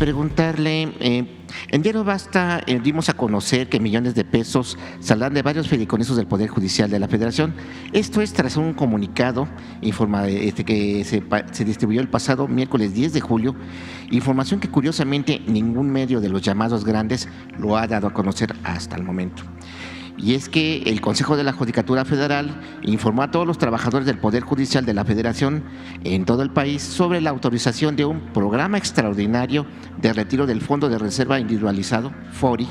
preguntarle, en Diario Basta dimos a conocer que millones de pesos saldrán de varios fideicomisos del Poder Judicial de la Federación. Esto es tras un comunicado que se distribuyó el pasado miércoles 10 de julio, información que curiosamente ningún medio de los llamados grandes lo ha dado a conocer hasta el momento. Y es que el Consejo de la Judicatura Federal informó a todos los trabajadores del Poder Judicial de la Federación en todo el país sobre la autorización de un programa extraordinario de retiro del Fondo de Reserva Individualizado, FORI.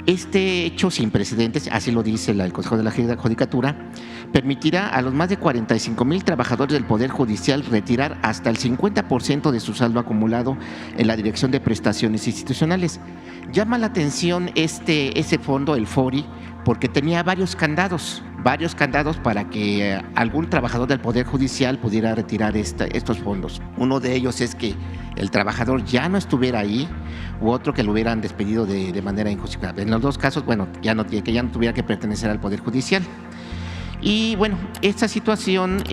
Este hecho sin precedentes, así lo dice el Consejo de la Judicatura, permitirá a los más de 45,000 trabajadores del Poder Judicial retirar hasta el 50% de su saldo acumulado en la Dirección de Prestaciones Institucionales. Llama la atención ese fondo, el FORI, porque tenía varios candados para que algún trabajador del Poder Judicial pudiera retirar estos fondos. Uno de ellos es que el trabajador ya no estuviera ahí, u otro que lo hubieran despedido de manera injustificada. En los dos casos, que ya no tuviera que pertenecer al Poder Judicial. Y bueno, esta situación,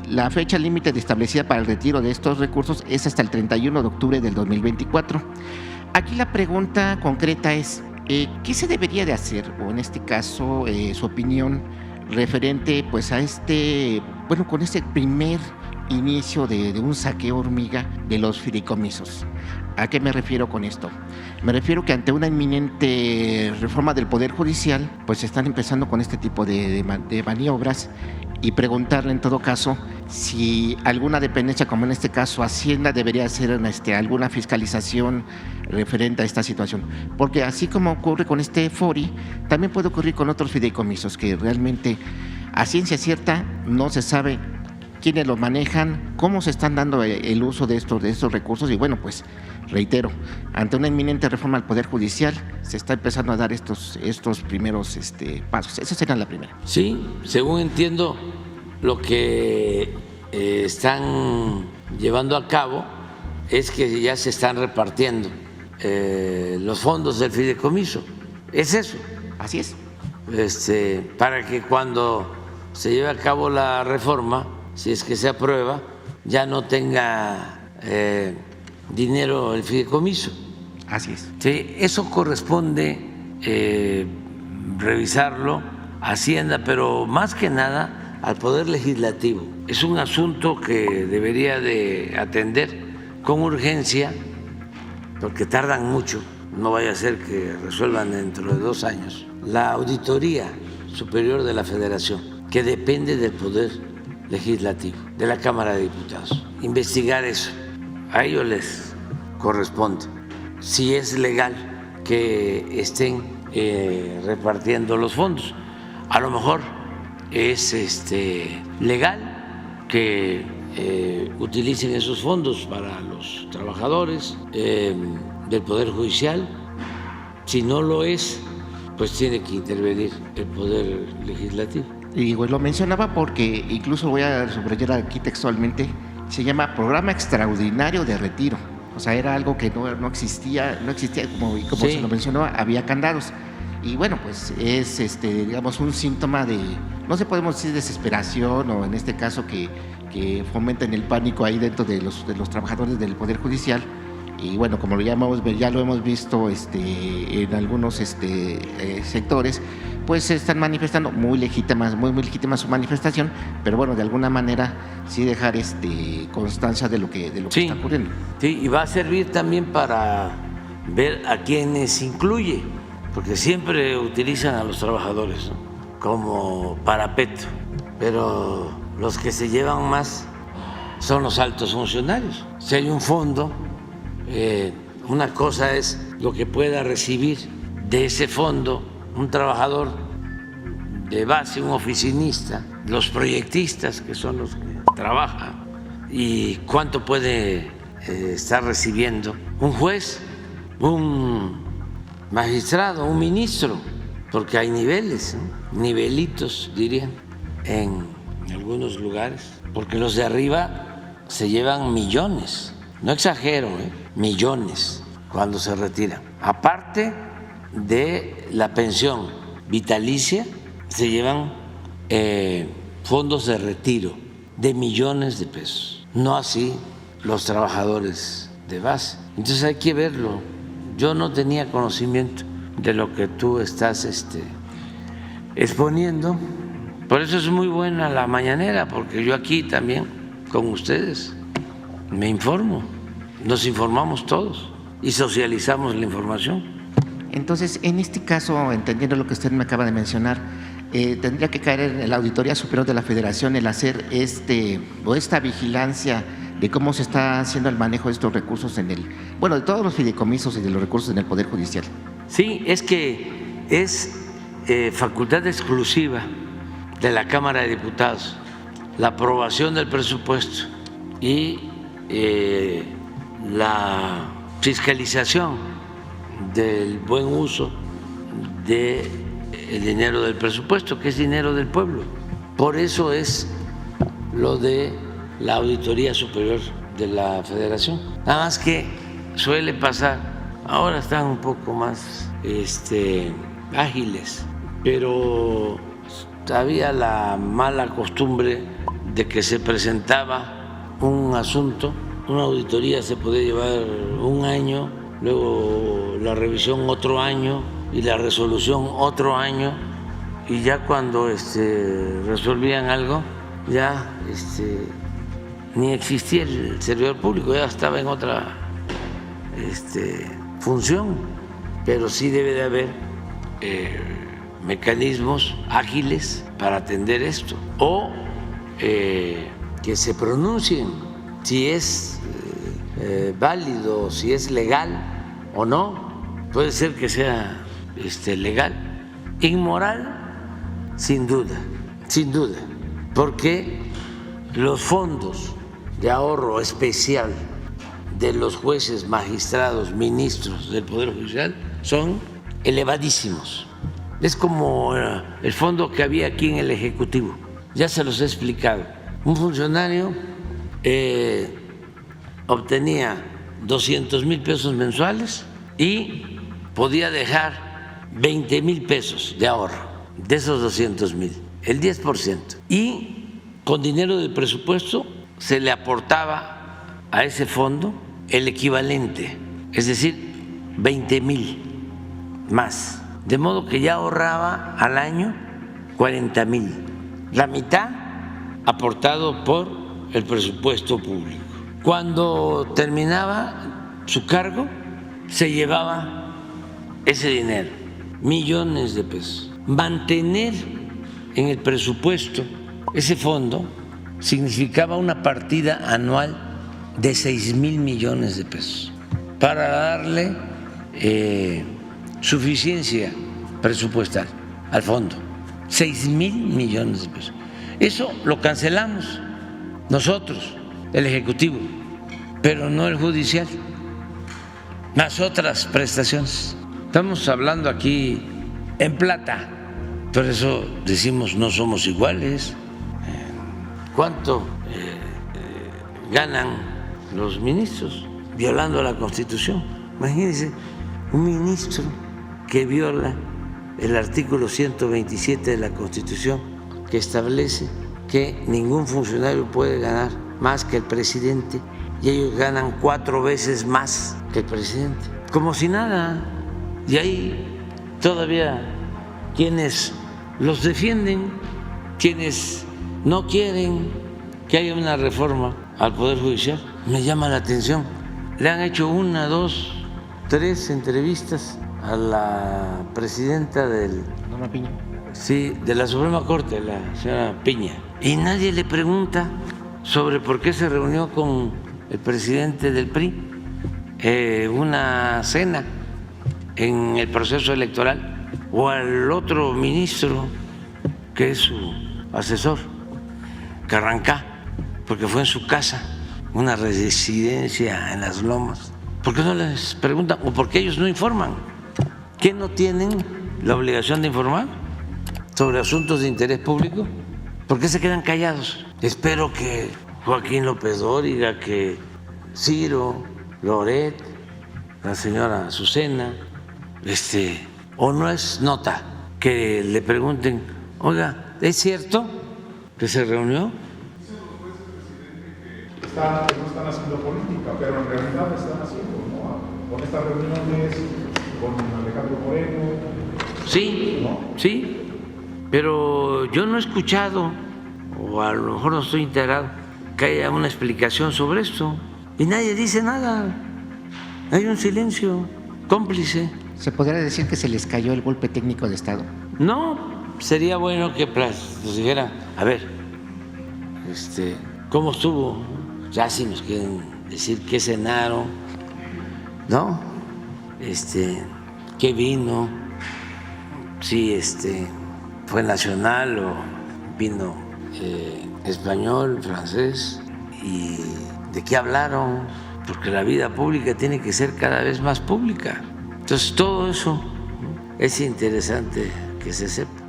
la fecha límite establecida para el retiro de estos recursos es hasta el 31 de octubre del 2024. Aquí la pregunta concreta es, ¿qué se debería de hacer? O en este caso, su opinión referente pues con este primer inicio de un saqueo hormiga de los fideicomisos. ¿A qué me refiero con esto? Me refiero que ante una inminente reforma del Poder Judicial, pues están empezando con este tipo de maniobras, y preguntarle en todo caso si alguna dependencia, como en este caso Hacienda, debería hacer alguna fiscalización referente a esta situación. Porque así como ocurre con este FORI, también puede ocurrir con otros fideicomisos que realmente a ciencia cierta no se sabe quiénes los manejan, cómo se están dando el uso de estos recursos. Y bueno, pues reitero, ante una inminente reforma al Poder Judicial se está empezando a dar estos primeros pasos. Esa será la primera. Sí, según entiendo, lo que están llevando a cabo es que ya se están repartiendo los fondos del fideicomiso. ¿Es eso? Así es. Para que cuando se lleve a cabo la reforma, si es que se aprueba, ya no tenga dinero el fideicomiso. Así es. Sí, eso corresponde revisarlo a Hacienda, pero más que nada al Poder Legislativo. Es un asunto que debería de atender con urgencia, porque tardan mucho, no vaya a ser que resuelvan dentro de 2 años. La Auditoría Superior de la Federación, que depende del Poder Legislativo, de la Cámara de Diputados, investigar eso, a ellos les corresponde. Si es legal que estén repartiendo los fondos, a lo mejor es legal que utilicen esos fondos para los trabajadores del Poder Judicial. Si no lo es, pues tiene que intervenir el Poder Legislativo. Y pues lo mencionaba porque incluso voy a subrayar aquí textualmente, se llama Programa Extraordinario de Retiro. O sea, era algo que no existía, como sí. Se lo mencionó, había candados. Y bueno, pues es digamos un síntoma de, no sé, podemos decir desesperación, o en este caso que fomenten el pánico ahí dentro de los trabajadores del Poder Judicial. Y bueno, como ya lo hemos visto en algunos sectores, pues se están manifestando muy legítima su manifestación, pero bueno, de alguna manera sí dejar constancia de lo que está ocurriendo. Sí, y va a servir también para ver a quienes incluye, porque siempre utilizan a los trabajadores, ¿no?, como parapeto, pero los que se llevan más son los altos funcionarios. Si hay un fondo, una cosa es lo que pueda recibir de ese fondo un trabajador de base, un oficinista, los proyectistas, que son los que trabajan, y cuánto puede estar recibiendo un juez, un magistrado, un ministro, porque hay niveles, ¿no?, nivelitos dirían en algunos lugares, porque los de arriba se llevan millones, no exagero, millones cuando se retiran. Aparte de la pensión vitalicia, se llevan fondos de retiro de millones de pesos. No así los trabajadores de base. Entonces hay que verlo. Yo no tenía conocimiento de lo que tú estás exponiendo. Por eso es muy buena la mañanera, porque yo aquí también con ustedes me informo, nos informamos todos y socializamos la información. Entonces, en este caso, entendiendo lo que usted me acaba de mencionar, tendría que caer en la Auditoría Superior de la Federación el hacer esta vigilancia de cómo se está haciendo el manejo de estos recursos de todos los fideicomisos y de los recursos en el Poder Judicial. Sí, es que es facultad exclusiva de la Cámara de Diputados la aprobación del presupuesto y la fiscalización del buen uso del dinero del presupuesto, que es dinero del pueblo. Por eso es lo de la Auditoría Superior de la Federación. Nada más que suele pasar, ahora están un poco más ágiles, pero había la mala costumbre de que se presentaba un asunto, una auditoría se podía llevar un año, luego la revisión otro año y la resolución otro año, y ya cuando resolvían algo, ya ni existía el servidor público, ya estaba en otra función, pero sí debe de haber mecanismos ágiles para atender esto, o que se pronuncien si es válido, si es legal o no. Puede ser que sea legal, inmoral, sin duda, porque los fondos de ahorro especial de los jueces, magistrados, ministros del Poder Judicial son elevadísimos. Es como el fondo que había aquí en el Ejecutivo, ya se los he explicado. Un funcionario obtenía 200,000 pesos mensuales y podía dejar 20,000 pesos de ahorro de esos 200,000, el 10%. Y con dinero del presupuesto se le aportaba a ese fondo el equivalente, es decir, 20,000 más. De modo que ya ahorraba al año 40,000, la mitad aportado por el presupuesto público. Cuando terminaba su cargo, se llevaba ese dinero, millones de pesos. Mantener en el presupuesto ese fondo significaba una partida anual de 6,000 millones de pesos para darle suficiencia presupuestal al fondo, 6,000 millones de pesos. Eso lo cancelamos nosotros, el Ejecutivo, pero no el Judicial, más otras prestaciones. Estamos hablando aquí en plata, por eso decimos no somos iguales. ¿Cuánto ganan los ministros violando la Constitución? Imagínense, un ministro que viola el artículo 127 de la Constitución, que establece que ningún funcionario puede ganar más que el presidente, y ellos ganan 4 veces más que el presidente, como si nada. Y hay todavía quienes los defienden, quienes no quieren que haya una reforma al Poder Judicial. Me llama la atención, le han hecho 1, 2, 3 entrevistas a la presidenta de la Suprema Corte, la señora Piña, y nadie le pregunta sobre por qué se reunió con el presidente del PRI, una cena en el proceso electoral, o al otro ministro que es su asesor, Carrancá, porque fue en su casa, una residencia en Las Lomas. ¿Por qué no les preguntan? ¿O por qué ellos no informan? ¿Qué no tienen la obligación de informar sobre asuntos de interés público? ¿Por qué se quedan callados? Espero que Joaquín López Dóriga, que Ciro, Loret, la señora Azucena, o no es nota que le pregunten, oiga, ¿es cierto que se reunió? que no están haciendo política, pero en realidad están haciendo, ¿no? Con estas reuniones, con Alejandro Moreno. Sí, ¿no? sí, pero yo no he escuchado, o a lo mejor no estoy enterado, que haya una explicación sobre esto. Y nadie dice nada. Hay un silencio cómplice. ¿Se podría decir que se les cayó el golpe técnico de Estado? No, sería bueno que nos dijeran, a ver, ¿cómo estuvo? Ya si nos quieren decir qué cenaron, ¿no? ¿Qué vino? Si fue nacional o vino español, francés, y de qué hablaron, porque la vida pública tiene que ser cada vez más pública. Entonces todo eso es interesante que se sepa.